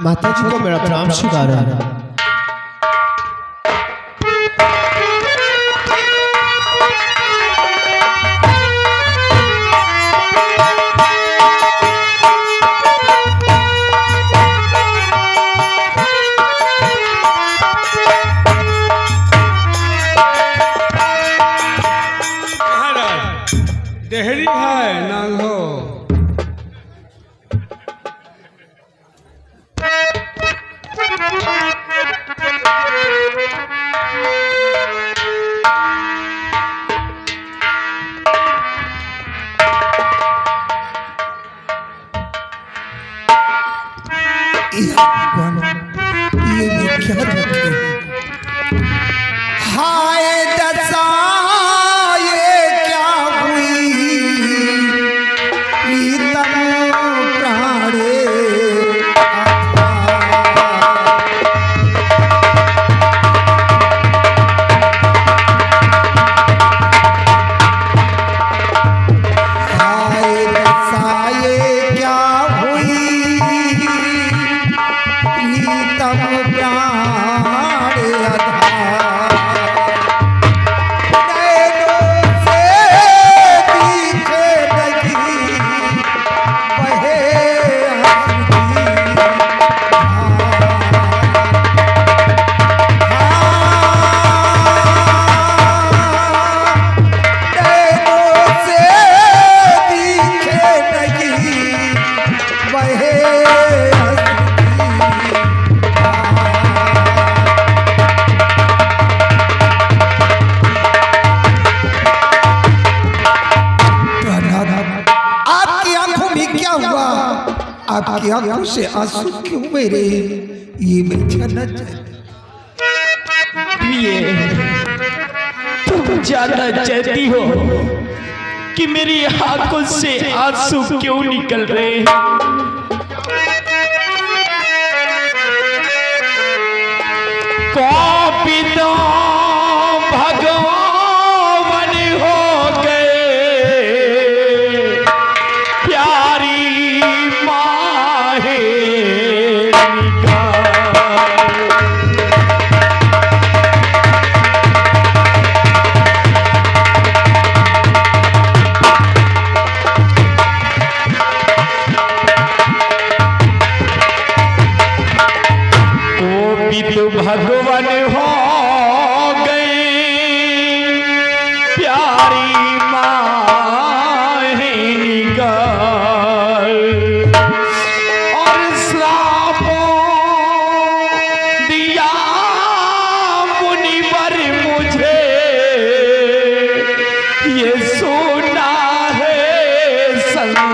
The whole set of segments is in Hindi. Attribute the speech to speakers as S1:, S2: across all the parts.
S1: माता जी को मेरा प्रणाम स्वीकार है।
S2: देहरी है नांग हो
S3: ये क्या रखे हाय दशा ये क्या हुई प्रीतम प्राणे हाय दशा ये क्या हुई प्रीतम प्राणे आधार नैनों से दिखे लगी बहे नैनों से दिखे लगी बहे आपकी आंखों में क्या हुआ? आपकी आंखों से आंसू क्यों मेरे? ये मैं जानना चाहता।
S4: प्रिय, तुम जानना चाहती हो कि मेरी आंखों से आंसू क्यों निकल रहे हैं? कौपिता भगवान हो गए, प्यारी माहे निगाह। कोपित भगवान हो गए, प्यारी माहे निगाह। और श्रापों दिया मुनिवर मुझे, ये सुना है संसार।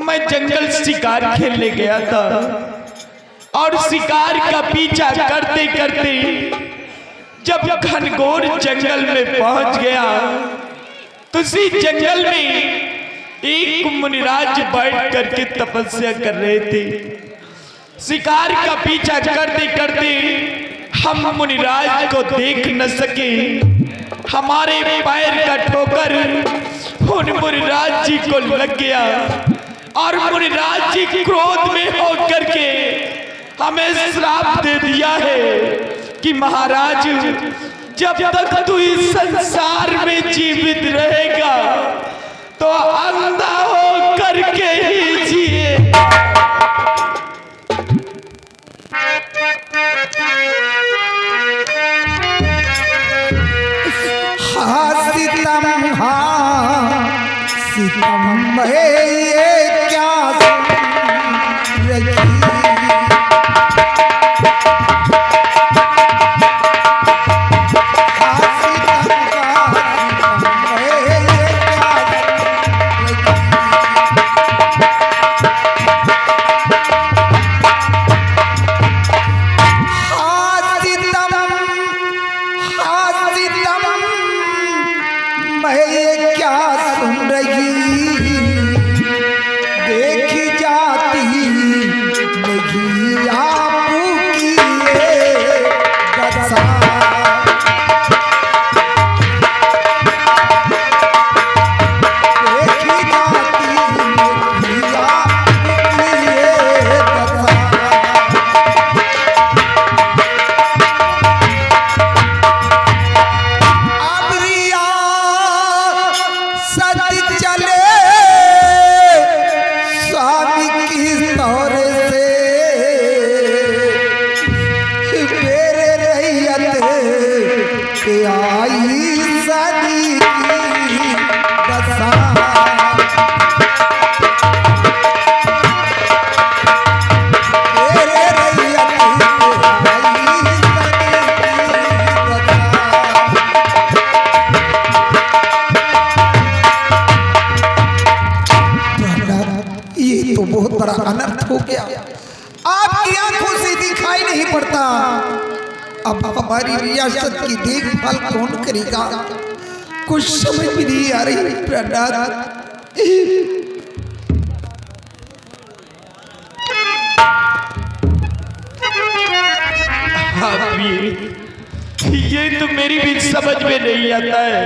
S4: मैं जंगल शिकार खेलने गया था। और शिकार का पीछा करते करते जब घनघोर जंगल में पहुंच गया तो उसी जंगल में एक मुनिराज बैठ करके तपस्या कर रहे थे। शिकार का पीछा करते करते हम मुनिराज को देख न सके। हमारे पैर का ठोकर उन मुनिराज जी को लग गया और मुनिराज जी क्रोध में होकर के हमें श्राप दे दिया है कि महाराज जब तक तू इस संसार में जीवित रहेगा तो अंधा हो करके ही जिए।
S3: सितम ये क्या अनर्थ हो गया। आपकी आंखों से दिखाई नहीं पड़ता। अब हमारी रियासत की देखभाल कौन करेगा? कुछ समझ भी नहीं आ रही प्रहलाद।
S4: ये तो मेरी भी समझ में नहीं आता है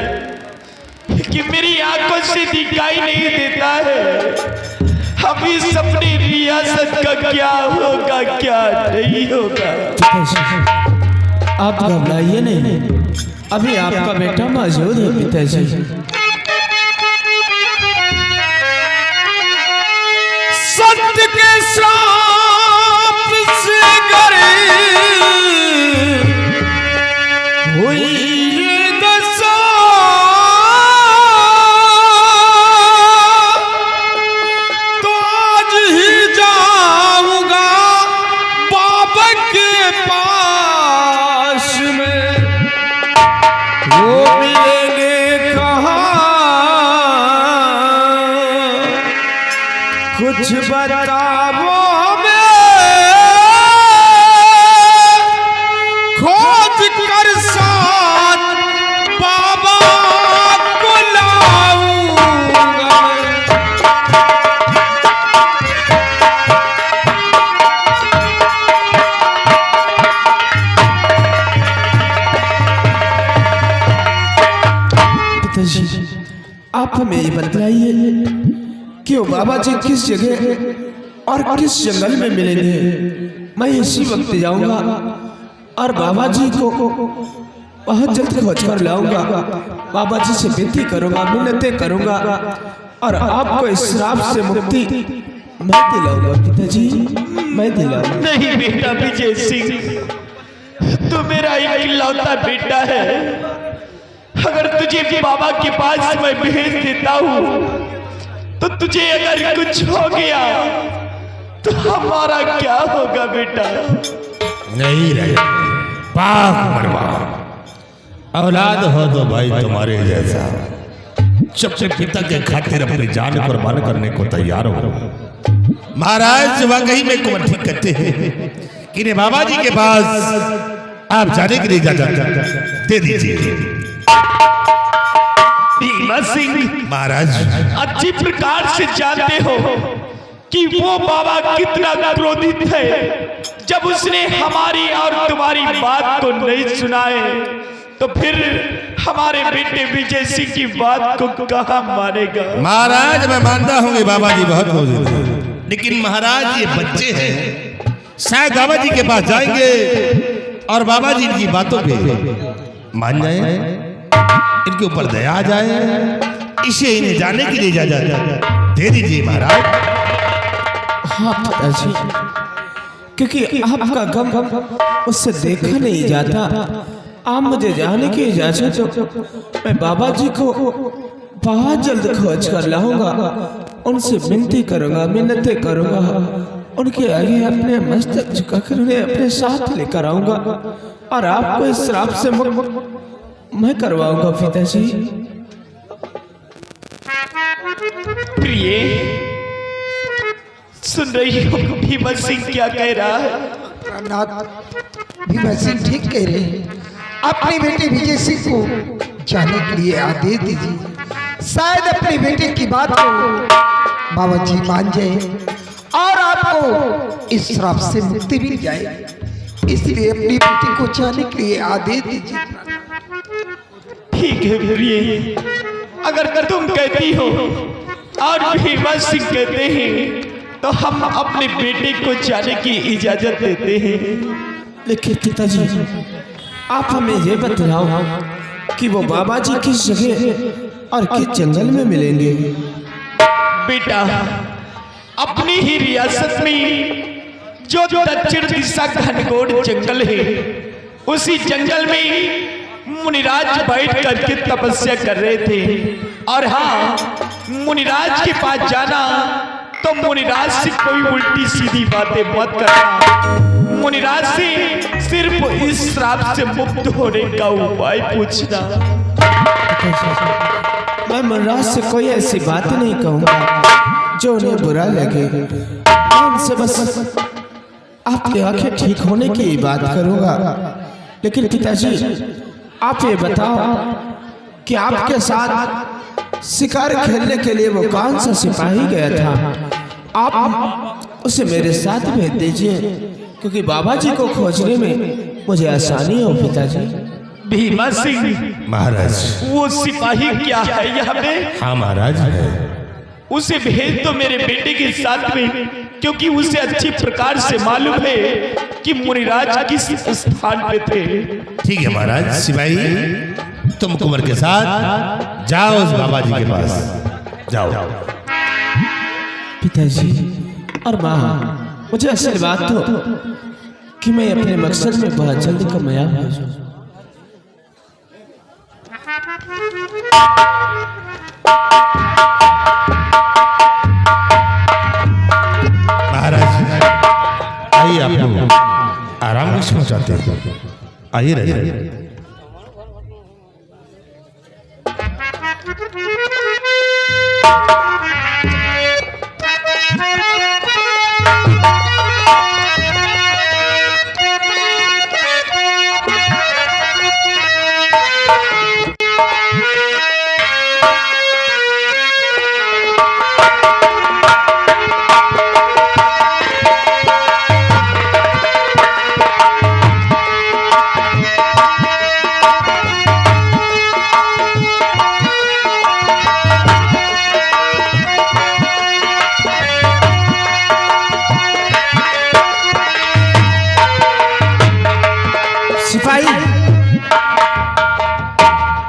S4: कि मेरी आंखों से दिखाई नहीं देता है। अभी सपनी रियासत का क्या होगा क्या नहीं होगा।
S1: आप घबराइए नहीं, अभी आपका बेटा मौजूद है पिताजी।
S2: सत्य के श्राप से गरे हुई ये दशा, तो आज ही जाऊंगा बाबा के पास में, वो मिलेंगे कहाँ कुछ बताओ खोज कर साथ बाबा को लाऊंगा।
S1: पिताजी आप हमें ये बतलाइए कि वो बाबा जी किस जगह और किस जंगल में मिलेंगे। मैं इसी वक्त जाऊंगा और बाबा जी को बहुत जल्द खोज कर लाऊंगा। बाबा जी से विनती करूंगा, मिन्नतें करूंगा और आपको इस श्राप से मुक्ति मैं दिलाऊंगा पिताजी, मैं दिलाऊंगा।
S4: नहीं बेटा विजय सिंह, तू मेरा इकलौता बेटा है। अगर तुझे बाबा के पास मैं भेज देता हूँ तो तुझे अगर कुछ हो गया तो हमारा क्या होगा बेटा?
S5: नहीं रहे पाक मरवा औलाद हो तो भाई तुम्हारे जैसा सबसे पिता के खातिर अपनी जान कुर्बान करने को तैयार हो। महाराज वाकई में कुंवर ठीक कहते हैं इन्हें बाबा जी के पास आप जाने के लिए इजाजत दे दीजिए।
S4: भीमा सिंह
S5: महाराज
S4: अच्छी प्रकार से जानते हो कि वो बाबा कितना क्रोधित है जब उसने हमारी और तुम्हारी बात को नहीं सुनाए तो फिर हमारे बेटे विजय सिंह की बात को कहाँ मानेगा।
S5: महाराज मैं मानता हूँ कि बाबा जी बहुत क्रोधित हैं, लेकिन महाराज ये बच्चे हैं, शायद बाबा जी के पास जाएंगे और बाबा जी इनकी बातों पे मान जाए, इनके ऊपर दया आ जाए, इसे इन्हें जाने के लिए इजाजत दे दीजिए महाराज।
S1: हाँ पिताजी, क्योंकि आपका गम उससे देखा नहीं जाता। आप मुझे जाने की इजाजत दो, मैं बाबा जी को बहुत जल्द खोज कर लाऊंगा, उनसे विनती करूंगा, मिन्नतें करूंगा, उनके आगे अपने मस्तक झुकाकर उन्हें अपने साथ लेकर आऊंगा और आपको इस श्राप से मुक्त मैं करवाऊंगा पिताजी।
S4: प्रिय सुन रही हो भीमा सिंह क्या कह रहा है?
S3: भीमा सिंह ठीक कह रहे हैं। अपने बेटे विजय सिंह को जाने के लिए आदेश दीजिए, शायद अपने बेटे की बात को बाबा जी मान जाए और आपको इस श्राप से मुक्ति मिल जाए, इसलिए अपनी बेटी को जाने के लिए आदेश दीजिए।
S4: ठीक है प्रिय, अगर तुम कहती हो और भीमा सिंह कहते हैं तो हम अपने बेटे को जाने की इजाजत देते हैं।
S1: लेकिन पिताजी आप हमें ये बतलाओ कि वो बाबा जी किस जगह और किस जंगल में मिलेंगे।
S4: बेटा अपनी ही रियासत में जो दक्षिण दिशा घनघोर जंगल है, उसी जंगल में मुनिराज बैठ करके तपस्या कर रहे थे। और हाँ, मुनिराज के पास जाना तो मुनिराज से कोई उल्टी सीधी बातें मत करना, मुनिराज से सिर्फ इस श्राप से मुक्त होने का उपाय पूछना।
S1: मैं मुनिराज से कोई ऐसी बात नहीं कहूँगा जो उन्हें बुरा लगे, मैं उनसे बस आपकी आंखें ठीक होने की बात करूँगा। लेकिन पिताजी आप ये बताओ कि आपके साथ शिकार खेलने के लिए वो कौन सा सिपाही गया था, आप उसे मेरे साथ भेज दीजिए, क्योंकि बाबा जी को खोजने में मुझे आसानी हो पिताजी।
S4: भीमा सिंह
S5: महाराज
S4: वो सिपाही क्या है यहाँ पे?
S5: हाँ महाराज है,
S4: उसे भेज दो मेरे बेटे के साथ में, क्योंकि उसे अच्छी प्रकार से मालूम है कि मुनिराज किस स्थान पे थे।
S5: ठीक है महाराज। सिपाही तुम कुंवर के साथ जाओ उस बाबा जी के पास जाओ।
S1: पिताजी और माँ, मुझे असल बात तो कि मैं अपने मकसद में बहुत जल्द कामयाब हो जाऊं।
S5: महाराज आइए, आप लोग आराम किसको चाहते हैं, आइए रहिए।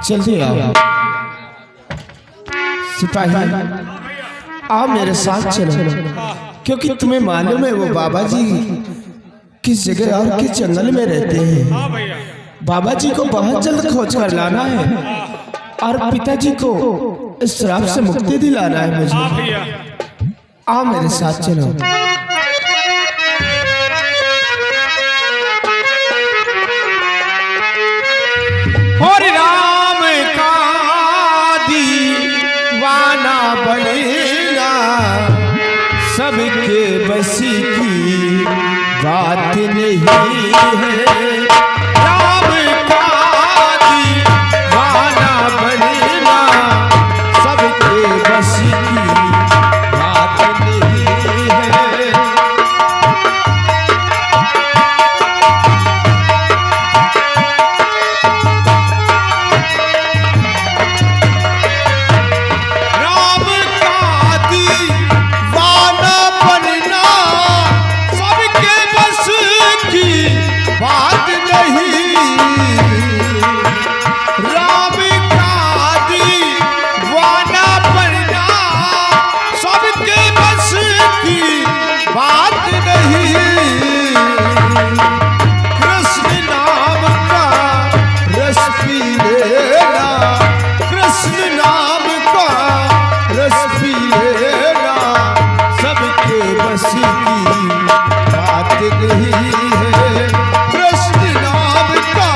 S1: जल्दी आओ सिपाही, आओ मेरे साथ चलो, क्योंकि तुम्हें मालूम है वो बाबा जी किस जगह और किस जंगल में रहते हैं। बाबा जी को बहुत जल्द खोज कर लाना है और पिताजी को इस श्राप से मुक्ति दिलाना है मुझे। आओ मेरे साथ चलो।
S2: और राम का दीवाना बनेगा, सबके बसी की
S1: बात नहीं है। राम का दीवाना बनना सबके बस की बात नहीं है।
S2: राम का दीवाना बनना सबके बस की बात नहीं। राम का दीवाना बनना सबके बस की बात नहीं। कृष्ण नाम का रस पी लेना, कृष्ण नाम का रस पी लेना सबके बस की बात नहीं है। कृष्ण नाम का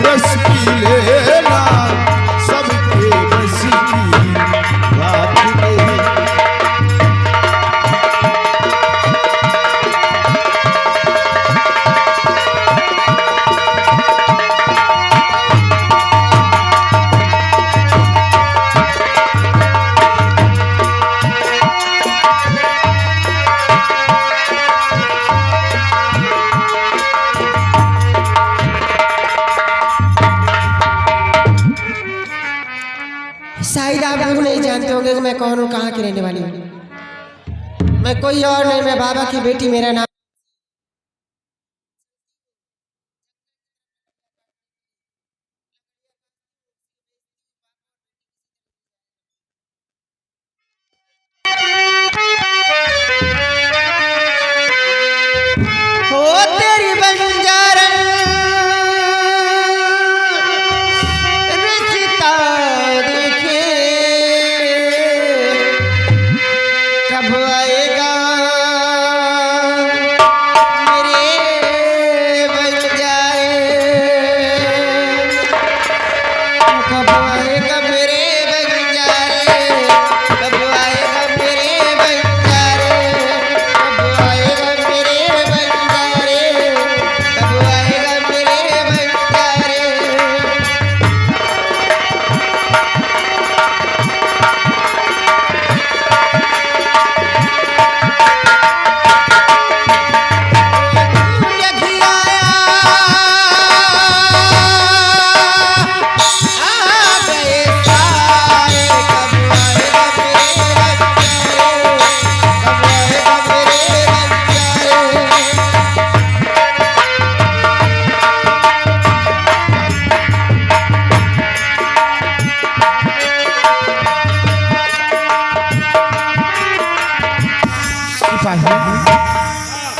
S2: रस पी लेना सबके बस की बात नहीं।
S6: शायद आप लोग नहीं जानते होंगे कि मैं कौन हूँ, कहाँ की रहने वाली हूँ। मैं कोई और नहीं, मैं बाबा की बेटी, मेरा नाम हो तेरी बंजारन रिश्ता देखे कब आएगा मेरे बंजारे, कब आएगा मेरे बंजारे, कब आएगा मेरे बंजारे, कब आएगा मेरे बंजारे, कब आएगा मेरे बंजारे। यही आया आ गए साए, कब आएगा मेरे बंजारे, कब आएगा मेरे बंजारे।
S1: सिपाही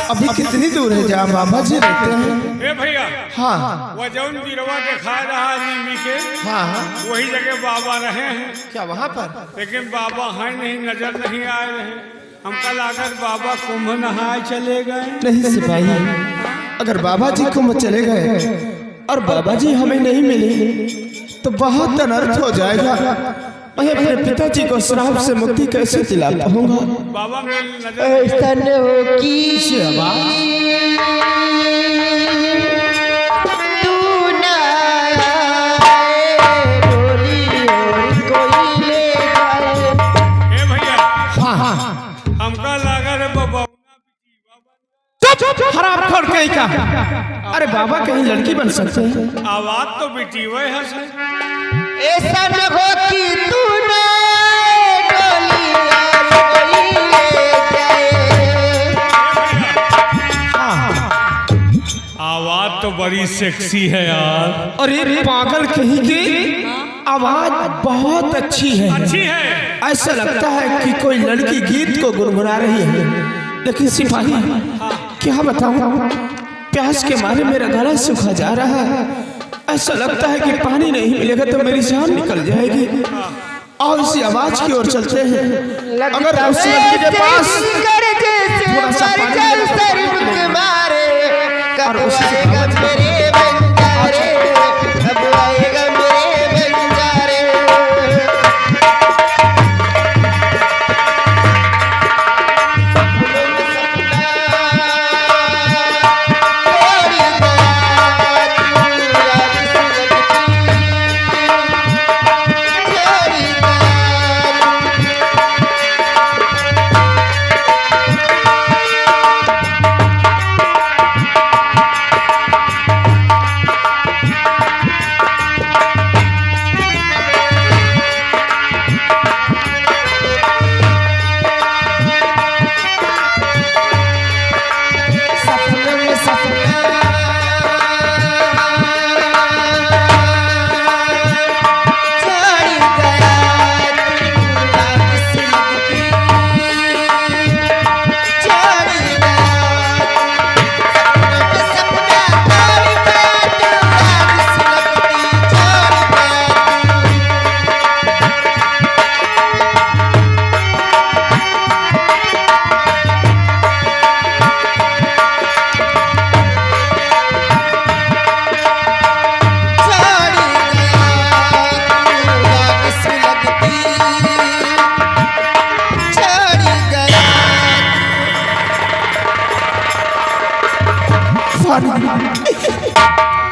S1: अभी कितनी दूर है जहाँ बाबा जी रहते हैं?
S2: ए भैया,
S1: हाँ
S2: वह जौन गिरवा के खा रहा नीमी के
S1: हाँ हाँ।
S2: वही जगह बाबा रहे हैं,
S1: क्या वहाँ पर?
S2: लेकिन बाबा हैं नहीं, नजर नहीं आए रहे। हमका लागत बाबा कुंभ नहाए चले गए।
S1: नहीं सिपाही, अगर बाबा जी कुंभ चले गए और बाबा जी हमें नहीं मिले तो बहुत अनर्थ हो जाएगा। मैं अपने पिताजी को श्राप से मुक्ति कैसे दिला पाऊंगा?
S2: बाबा में नजर
S6: ऐसा न हो कि
S1: शिवा,
S6: तू न आए, डोली और कोई ले जाए।
S2: ए भैया,
S1: हाँ हाँ।
S2: हमका लागत है बाबा
S1: चुप हराम खोर कहीं का। अरे बाबा कहीं लड़की बन सकते हैं?
S2: आवाज तो बेटी वही हंसे।
S6: ऐसा न हो कि तू न आए, डोली और कोई ले जाए।
S1: हाँ।
S2: आवाज तो बड़ी सेक्सी है यार।
S1: अरे पागल कहीं की, आवाज बहुत अच्छी है।
S2: अच्छी है।
S1: ऐसा लगता है कि कोई लड़की गीत को गुनगुना रही है। लेकिन सिपाही क्या बताऊं, प्यास के मारे मेरा गला सूखा जा रहा है। ऐसा लगता है कि पानी नहीं मिलेगा तो मेरी जान निकल जाएगी। और इसी आवाज की ओर चलते हैं। अगर उस लड़की के पास थोड़ा सा पानी मिलेगा और उससे
S6: मेरे बंजारे, कब आएगा मेरे बंजारे।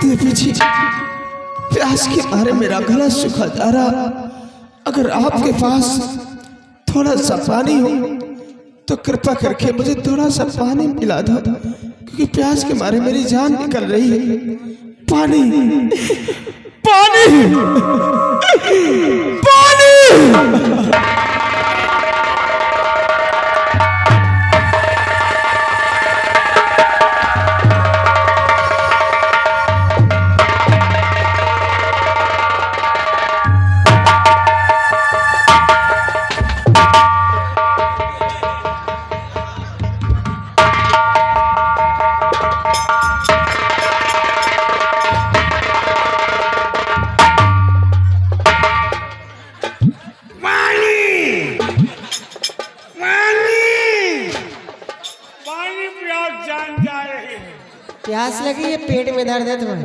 S1: देवी जी, प्यास के मारे मेरा गला सूखा जा रहा। अगर आपके पास थोड़ा सा पानी हो तो कृपा करके मुझे थोड़ा सा पानी पिला दो, क्योंकि प्यास के मारे मेरी जान निकल रही है। पानी पानी पानी।
S6: प्यास लगी है, पेट में दर्द है तुम्हारे।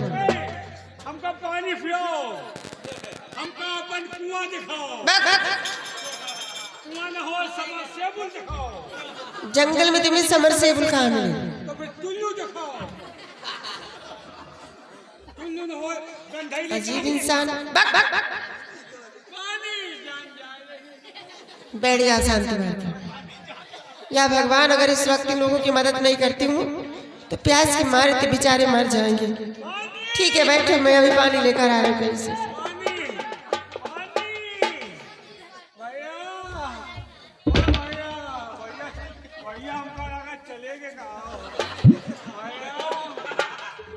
S2: हमका पानी पियो, हमका अपन कुआं दिखाओ। कुआं न हो समरसेबुल दिखाओ।
S6: जंगल में तुम्हें समरसेबुल कहाँ मिले?
S2: तो फिर टुल्लू दिखाओ। टुल्लू न हो गंधाई।
S6: अजीब इंसान।
S2: पानी जान जाए।
S6: बैठ जा शांति बैठ। या भगवान, अगर इस वक्त इन लोगों की मदद नहीं करती हूँ तो प्यास के मारे तो बेचारे मर जाएंगे। ठीक है बैठो, मैं अभी पानी लेकर आ रही हूँ कहीं से।
S2: भैया हमको लगा चलेगे कहाँ।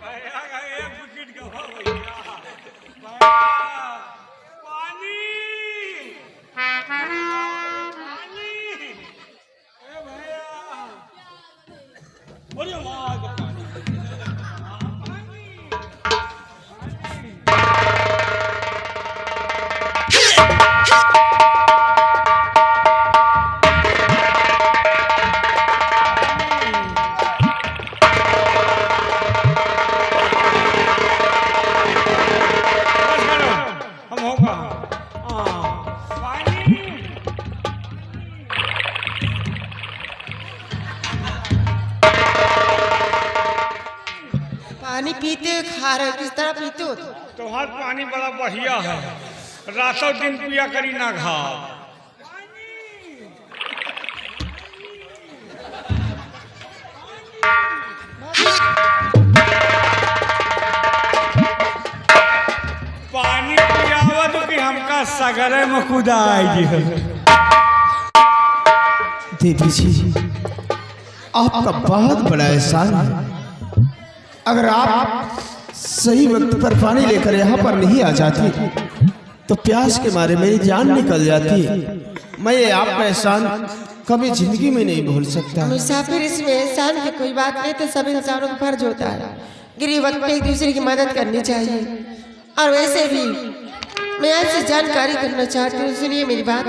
S2: भैया का एक विकेट गवा भैया। पानी पानी। ए भैया, अरे वाह पानी।
S6: पानी पीते हो, खा रहे हो, किस तरह पीते हो?
S2: तुम्हार पानी बड़ा बढ़िया है, रातों दिन पिया करी ना घा। पानी पियावत कि हमका सगरे में खुदा आएगी।
S1: देवी जी, आपका बहुत बड़ा एहसान है। अगर आप सही वक्त पर पानी लेकर यहाँ पर नहीं आ जाती तो प्यास के मारे मेरी जान निकल जाती। मैं ये आपका एहसान कभी जिंदगी में नहीं भूल सकता।
S6: मुसाफिर, इसमें एहसान की कोई बात नहीं, तो सब इंसानों का फर्ज होता है गिरी वक्त पे एक दूसरे की मदद करनी चाहिए। और वैसे भी मैं आपसे जानकारी करना चाहती हूँ, सुनिए मेरी बात।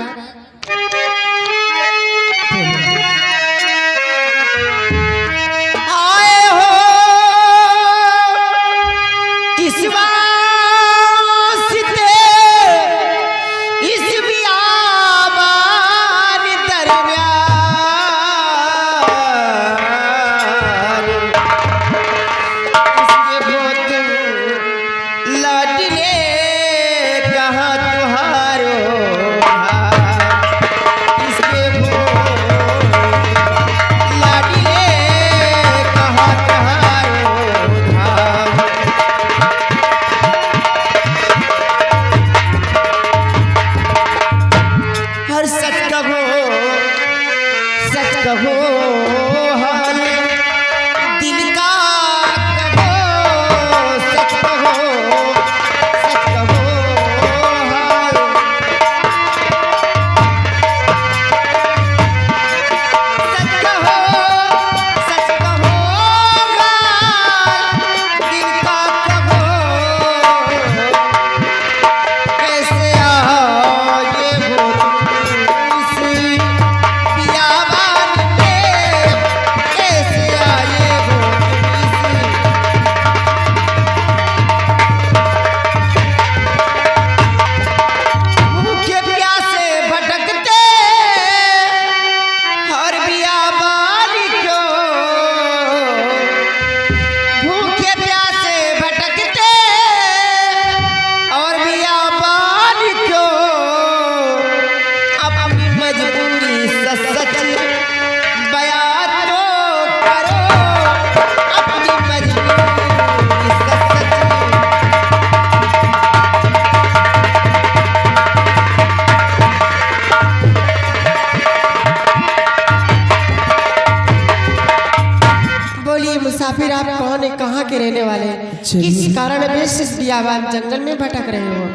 S6: मुसाफिर आप कौन है, कहाँ के रहने वाले हैं, किस कारण बेश इस बियाबान जंगल में भटक रहे हो,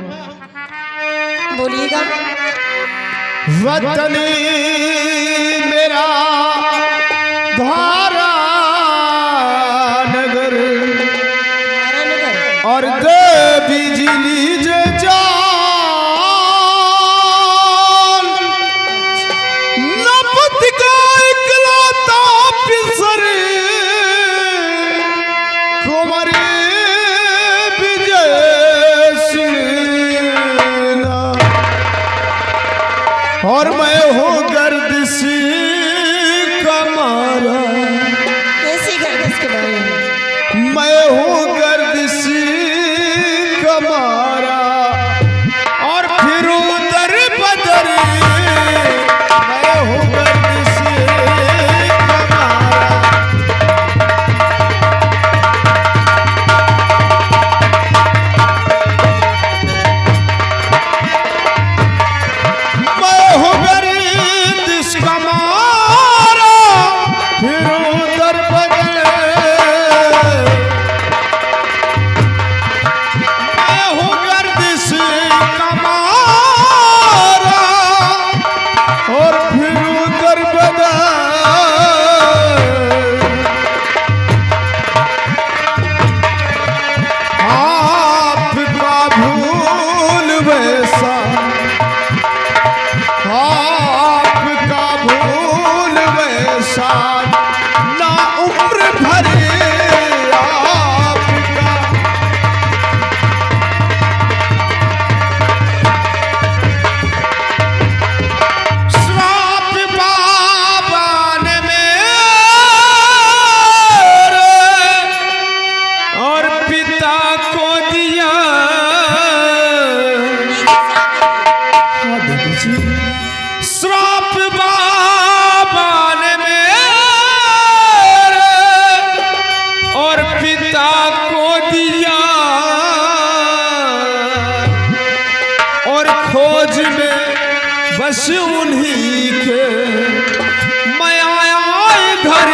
S6: बोलिएगा।
S1: वतन मेरा धारा नगर और दे बिजली जे जान नपत का इकलौता पिसर कुंवर विजय सिंह और मैं हूँ गर्दिश का मारा।
S6: कैसी गर्दिश के बारे में?
S1: मैं हूँ गर्दिश का मारा और फिर उधर बदर मैं हूँ गर्दिश का मारा। मैं हूँ गर्दिश का मारा फिर उधर बदर मैं हूँ गर्दिश का मारा और फिर उधर बदर आपका भूल वैसा आपका भूल वैसा ना उम्र भरे आपका श्राप बाबा ने मेरे और पिता को दिया। हाँ देवी जी, श्राप बाबा ने मेरे और पिता को दिया और खोज में बस उन्हीं के मैं आया इधर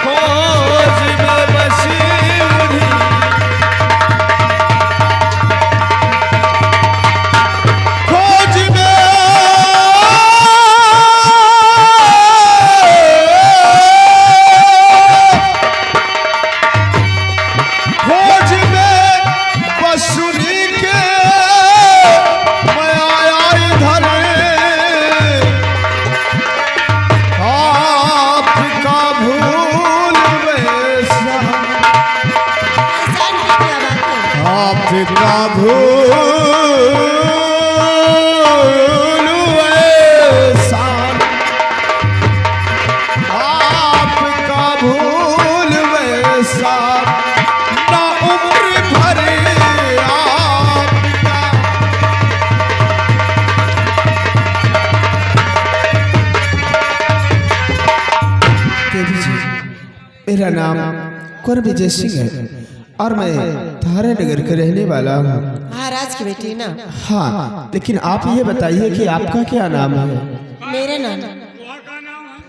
S1: खोज में बस उन्हीं खोज में खोज में बस उन्हीं के मैं आया इधर आपका भूल वैसा
S6: इंसान की क्या बात है?
S1: आपका भूल वैसा आपका भूल वैसा ना उम्र भरे आपका। देवी जी, मेरा नाम कुंवर विजय सिंह है और मैं थारे नगर के रहने वाला हूँ।
S6: महाराज की बेटी ना?
S1: हाँ, लेकिन आप ये बताइए कि आपका क्या नाम है?
S6: मेरे नाम
S2: वहाँ का नाम है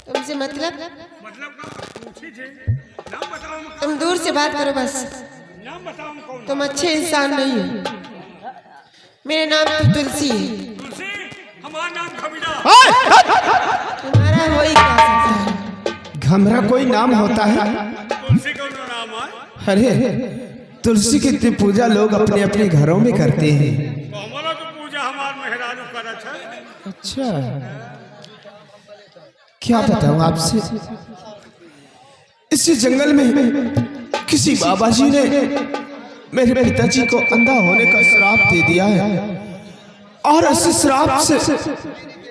S6: तुमसे मतलब
S2: मतलब का पूछी थे नाम बताओ हम
S6: तुम दूर से बात करो बस।
S2: नाम बताओ हम कौन
S6: तुम अच्छे इंसान नहीं हो। मेरा नाम तो तुलसी है।
S2: तुलसी हमारा नाम खबीरा
S6: तुम्हारा हो ही क्या सकता है?
S1: घमरा कोई नाम होता है?
S2: तुलसी का नाम है
S1: अरे तुलसी की इतनी पूजा लोग अपने अपने घरों में करते हैं।
S2: तो हमारा तो पूजा हमार मेहरारू करत है।
S1: अच्छा, क्या बताऊं आपसे, इसी जंगल में किसी बाबा जी ने मेरे पिताजी को अंधा होने का श्राप दे दिया है और इस श्राप से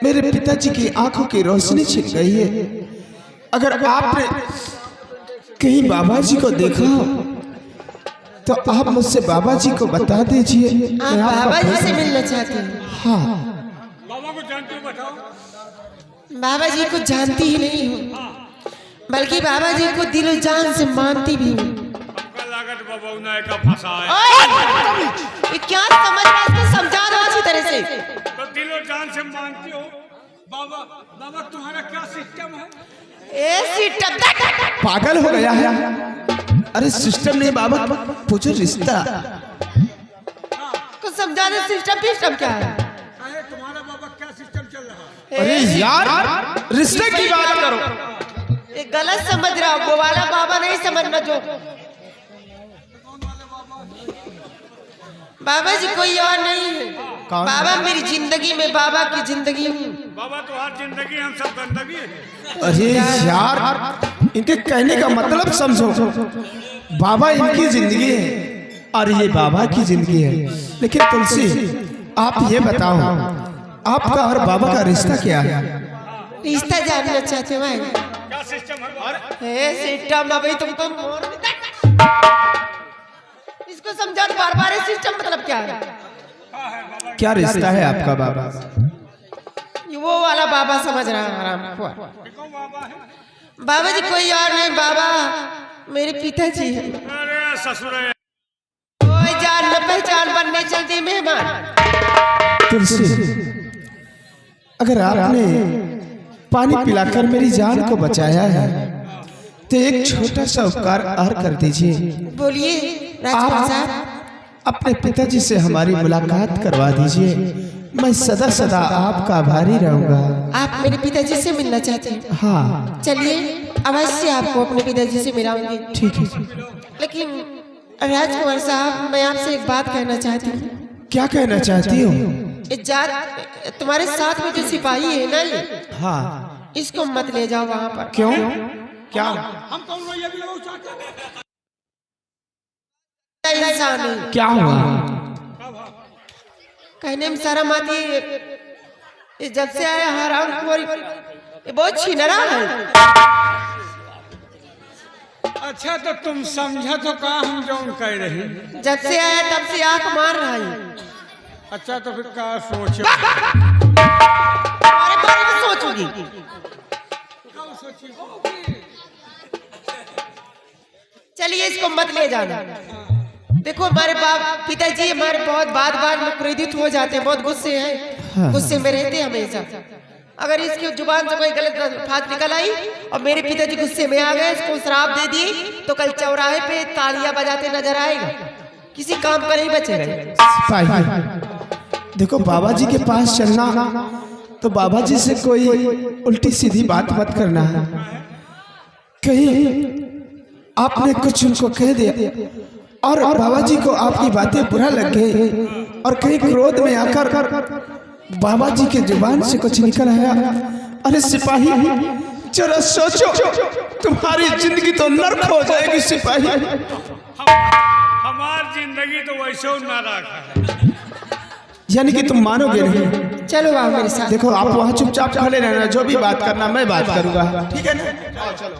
S1: मेरे पिताजी की आंखों की रोशनी छिन गई है। अगर आपने कहीं बाबा जी को देखा हो तो आप मुझसे बाबा जी को बता दीजिए।
S6: आप
S1: मैं आपका
S6: बाबा जी
S1: भक्त-
S6: से मिलना चाहते हैं?
S1: हाँ,
S2: बाबा को जानते हो बताओ।
S6: बाबा जी को जानती ही नहीं हूँ, बल्कि बाबा जी को दिलो जान से मानती भी हूँ।
S2: हमका लागत बाबा उन्हें का फंसा है।
S6: ये क्या समझ रहा है, इसको समझा दो अच्छी तरह से।
S2: तो दिलो जान से मानती हो। बाबा बाबा तुम्हारा क्या सिस्टम है?
S6: ए सिस्टम
S1: पागल हो गया है? अरे सिस्टम नहीं बाबा, पूछो रिश्ता।
S6: कुछ समझा दे, सिस्टम क्या है?
S2: अरे तुम्हारा बाबा क्या सिस्टम चल रहा है?
S1: अरे यार रिश्ते की बात करो।
S6: ये गलत समझ रहा हो, वो वाला बाबा नहीं समझना जो। बाबा जी कोई और नहीं है। बाबा मेरी जिंदगी में बाबा की जिंदगी हूँ।
S2: बाबा तो हर जिंदगी हम सब गंदगी है।
S1: अरे यार इनके कहने का मतलब समझो। बाबा इनकी जिंदगी है और ये बाबा की जिंदगी है। लेकिन तुलसी आप ये बताओ, आपका और बाबा का रिश्ता क्या है?
S6: रिश्ता जानना चाहते हो भाई?
S2: क्या सिस्टम है?
S6: सिस्टम अभी तुमको इसको समझा, बार बार सिस्टम मतलब क्या है?
S1: क्या रिश्ता है आपका बाबा?
S6: वो वाला बाबा समझ रहा है आराम को। बाबा जी कोई और नहीं, बाबा मेरे पिताजी हैं।
S2: अरे ससुर
S6: कोई जान न पहचान बनने चलती मेहमान।
S1: तुलसी अगर आपने पानी पिलाकर मेरी जान को बचाया है तो एक छोटा सा उपकार और कर दीजिए।
S6: बोलिए राजकुमार साहब।
S1: अपने पिताजी से हमारी मुलाकात करवा दीजिए। मैं सदा सदा आपका आभारी रहूंगा।
S6: आप मेरे पिताजी से मिलना चाहते हैं?
S1: हाँ
S6: चलिए अवश्य आपको अपने पिताजी से मिलाऊंगी।
S1: ठीक है।
S6: लेकिन राजकुमार साहब मैं आपसे एक बात कहना चाहती हूँ।
S1: क्या कहना चाहती हो?
S6: तुम्हारे साथ में जो सिपाही है ना ये,
S1: हाँ
S6: इसको मत ले जाओ वहाँ पर।
S1: क्यों? क्या
S2: हम कौन लोग ये भी लोग चाहते हैं?
S6: इंसान है।
S1: क्या हुआ?
S6: कहने में शर्म आती है। ये जब से आया हराम खोर, ये बहुत छिनरा है।
S2: अच्छा तो तुम समझा तो कहा हम जो कह रहे?
S6: जब से आया तब से आंख मार रहा है।
S2: अच्छा तो फिर क्या सोचो?
S6: तुम्हारे बारे में सोचूंगी। चलिए इसको मत ले जाना। देखो हमारे बाप पिताजी हमारे बहुत बार में क्रोधित हो जाते हैं, बहुत गुस्से हैं, गुस्से में रहते हैं हमेशा। अगर इसकी जुबान से कोई गलत बात निकल आई और मेरे पिताजी गुस्से में आ गए, इसको श्राप दे दिए, तो कल चौराहे पे तालियां बजाते नजर आएगा, किसी काम का नहीं बचेगा।
S1: देखो बाबा जी के पास चलना तो बाबा जी से कोई उल्टी सीधी बात मत करना है। कहीं आपने कुछ उनको कह दिया और बाबा जी को आपकी बातें बुरा लग गई और कहीं क्रोध में आकर बाबा जी के जुबान से कुछ निकल आया। अरे सिपाही जरा सोचो, तुम्हारी जिंदगी तो नर्क हो जाएगी सिपाही।
S2: हमारी जिंदगी तो वैसे नरक है।
S1: यानी कि तुम मानोगे नहीं।
S6: चलो आओ मेरे साथ।
S1: देखो आप वहाँ चुपचाप खड़े रहना, जो भी बात करना मैं बात करूंगा, ठीक है ना? चलो।